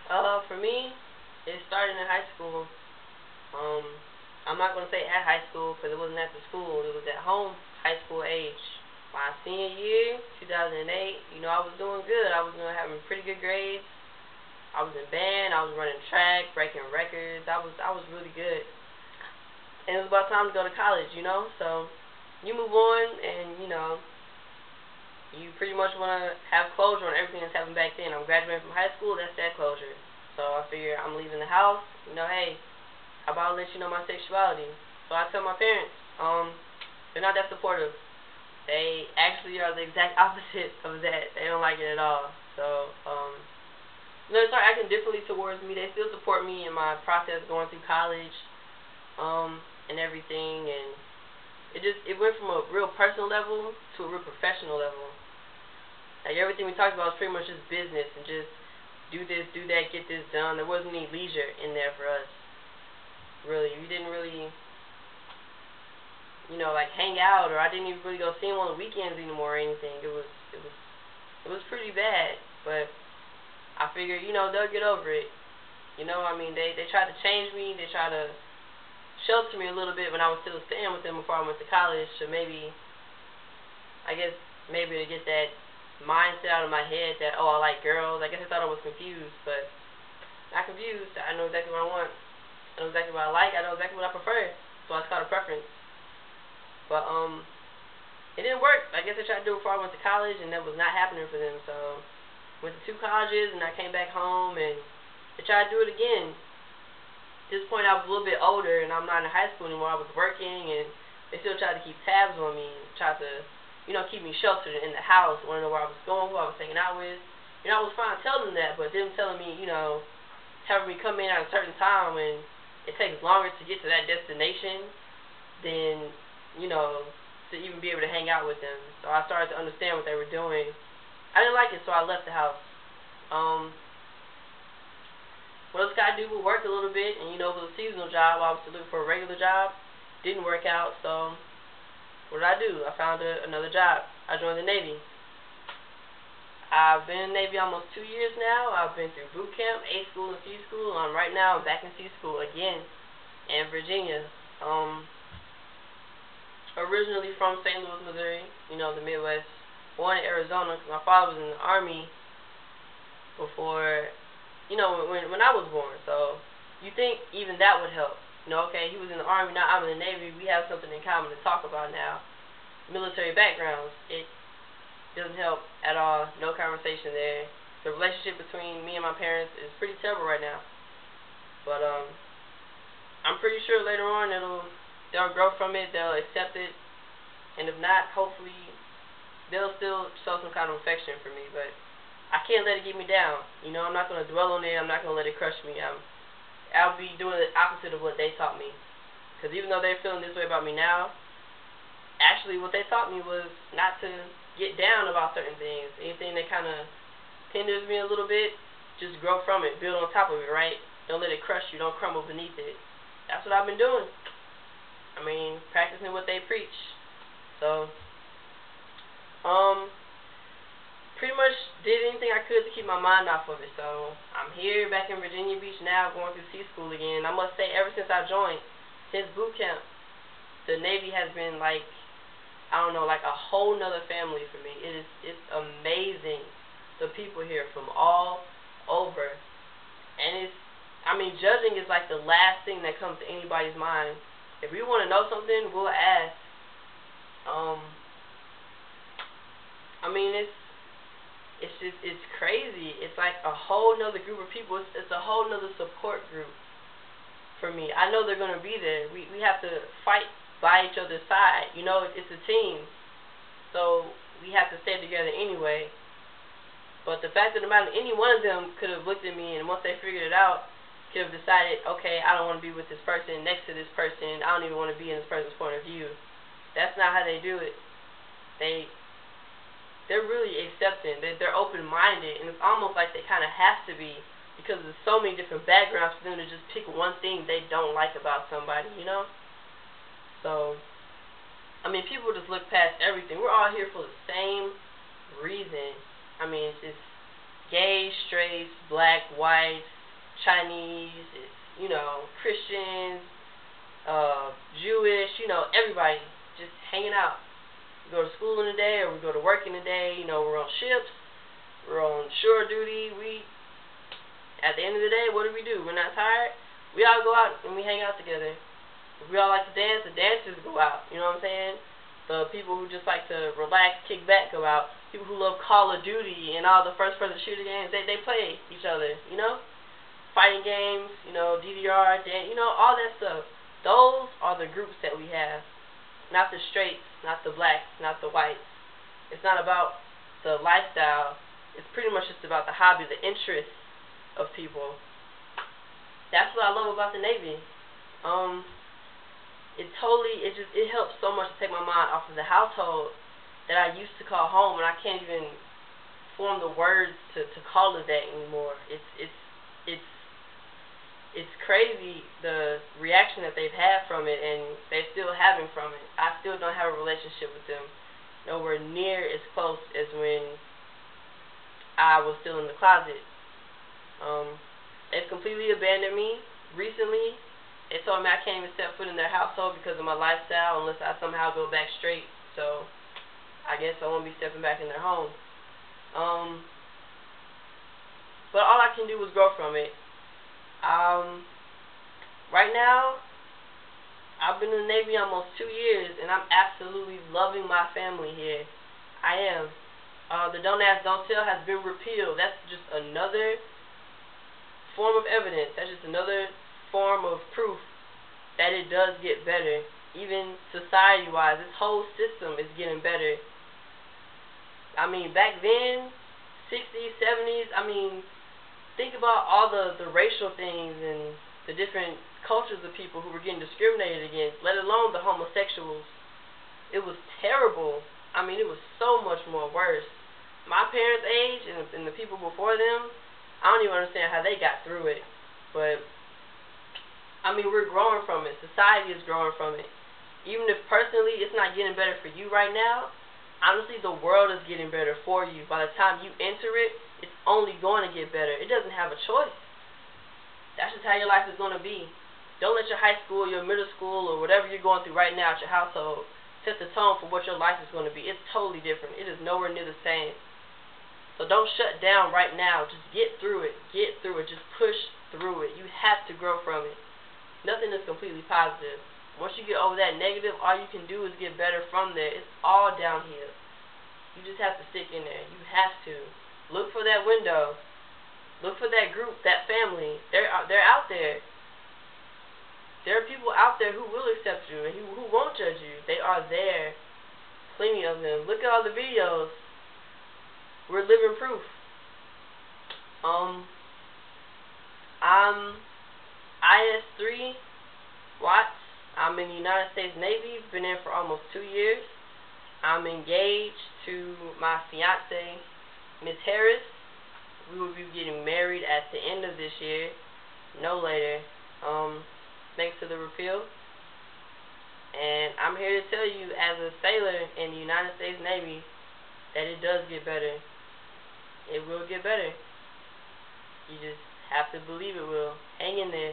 For me, it started in high school. Um, I'm not going to say at high school because it wasn't at the school. It was at home, high school age. My senior year, 2008, I was doing good. I was having pretty good grades. I was in band. I was running track, breaking records. I was really good. And it was about time to go to college. So you move on and, you pretty much want to have closure on everything that's happened back then. I'm graduating from high school. That's that closure. So I figure I'm leaving the house. Hey, how about I let you know my sexuality? So I tell my parents. They're not that supportive. They actually are the exact opposite of that. They don't like it at all. So, they start acting differently towards me. They still support me in my process going through college, and everything. And it went from a real personal level to a real professional level. Like, everything we talked about was pretty much just business and just do this, do that, get this done. There wasn't any leisure in there for us. Really, we didn't really, like hang out, or I didn't even really go see him on the weekends anymore or anything. It was pretty bad, but I figured, they'll get over it. They tried to change me. They tried to shelter me a little bit when I was still staying with them before I went to college. So maybe to get that mindset out of my head that, oh, I like girls. I guess I thought I was confused, but not confused. I know exactly what I want. I know exactly what I like. I know exactly what I prefer. So it's called a preference. But it didn't work. I guess I tried to do it before I went to college, and that was not happening for them. So went to 2 colleges, and I came back home, and I tried to do it again. At this point, I was a little bit older, and I'm not in high school anymore. I was working, and they still tried to keep tabs on me, tried to, keep me sheltered in the house, want to know where I was going, who I was hanging out with. I was fine telling them that, but them telling me, having me come in at a certain time when it takes longer to get to that destination than, to even be able to hang out with them. So I started to understand what they were doing. I didn't like it, so I left the house. What else could I do but work a little bit, and, it was a seasonal job while I was still looking for a regular job. Didn't work out, so what did I do? I found another job. I joined the Navy. I've been in the Navy almost 2 years now. I've been through boot camp, A school, and C school. Right now I'm back in C school again in Virginia. Originally from St. Louis, Missouri, the Midwest. Born in Arizona because my father was in the Army before, when I was born. So you think even that would help. Okay, he was in the Army, now I'm in the Navy. We have something in common to talk about now. Military backgrounds. It doesn't help at all. No conversation there. The relationship between me and my parents is pretty terrible right now. But I'm pretty sure later on they'll grow from it. They'll accept it, and if not, hopefully they'll still show some kind of affection for me. But I can't let it get me down. I'm not going to dwell on it. I'm not going to let it crush me. I'll be doing the opposite of what they taught me. Because even though they're feeling this way about me now, actually what they taught me was not to get down about certain things. Anything that kind of hinders me a little bit, just grow from it. Build on top of it, right? Don't let it crush you. Don't crumble beneath it. That's what I've been doing. Practicing what they preach. So, pretty much did anything I could to keep my mind off of it. So I'm here back in Virginia Beach now, going through C school again. I must say, ever since I joined, since boot camp, the Navy has been like a whole nother family for me. It's amazing, the people here from all over, and judging is like the last thing that comes to anybody's mind. If we want to know something, we'll ask. It's crazy. It's like a whole nother group of people. It's a whole nother support group for me. I know they're going to be there. We have to fight by each other's side. It's a team. So we have to stay together anyway. But the fact of the matter, any one of them could have looked at me, and once they figured it out, could have decided, okay, I don't want to be with this person, next to this person. I don't even want to be in this person's point of view. That's not how they do it. They're really accepting. They're open-minded, and it's almost like they kind of have to be, because there's so many different backgrounds for them to just pick one thing they don't like about somebody, So, people just look past everything. We're all here for the same reason. It's gay, straight, black, white, Chinese, it's, Christians, Jewish, everybody just hanging out. We go to school in the day or we go to work in the day, we're on ships, we're on shore duty. At the end of the day, what do? We're not tired. We all go out and we hang out together. If we all like to dance, the dancers go out, you know what I'm saying? The people who just like to relax, kick back go out. People who love Call of Duty and all the first-person shooter games, they play each other, Fighting games, DDR, all that stuff. Those are the groups that we have. Not the straights, not the blacks, not the whites. It's not about the lifestyle. It's pretty much just about the hobby, the interests of people. That's what I love about the Navy. It helps so much to take my mind off of the household that I used to call home, and I can't even form the words to call it that anymore. It's crazy the reaction that they've had from it, and they're still having from it. I still don't have a relationship with them, nowhere near as close as when I was still in the closet. They've completely abandoned me recently. They told me I can't even step foot in their household because of my lifestyle unless I somehow go back straight. So I guess I won't be stepping back in their home. But all I can do is grow from it. Right now, I've been in the Navy almost 2 years, and I'm absolutely loving my family here. I am. The Don't Ask, Don't Tell has been repealed. That's just another form of evidence. That's just another form of proof that it does get better. Even society-wise, this whole system is getting better. I mean, back then, 60s, 70s, think about all the racial things and the different cultures of people who were getting discriminated against, let alone the homosexuals. It was terrible. It was so much more worse. My parents' age and the people before them, I don't even understand how they got through it. But, we're growing from it. Society is growing from it. Even if personally it's not getting better for you right now, honestly, the world is getting better for you. By the time you enter it, it's only going to get better. It doesn't have a choice. That's just how your life is going to be. Don't let your high school, your middle school, or whatever you're going through right now at your household set the tone for what your life is going to be. It's totally different. It is nowhere near the same. So don't shut down right now. Just get through it. Get through it. Just push through it. You have to grow from it. Nothing is completely positive. Once you get over that negative, all you can do is get better from there. It's all downhill. You just have to stick in there. You have to. Look for that window. Look for that group, that family. They're out there. There are people out there who will accept you and who won't judge you. They are there. Plenty of them. Look at all the videos. We're living proof. I'm IS3 Watts. I'm in the United States Navy. Been in for almost 2 years. I'm engaged to my fiance, Ms. Harris. We will be getting married at the end of this year, no later, thanks to the repeal. And I'm here to tell you, as a sailor in the United States Navy, that it does get better. It will get better. You just have to believe it will. Hang in there.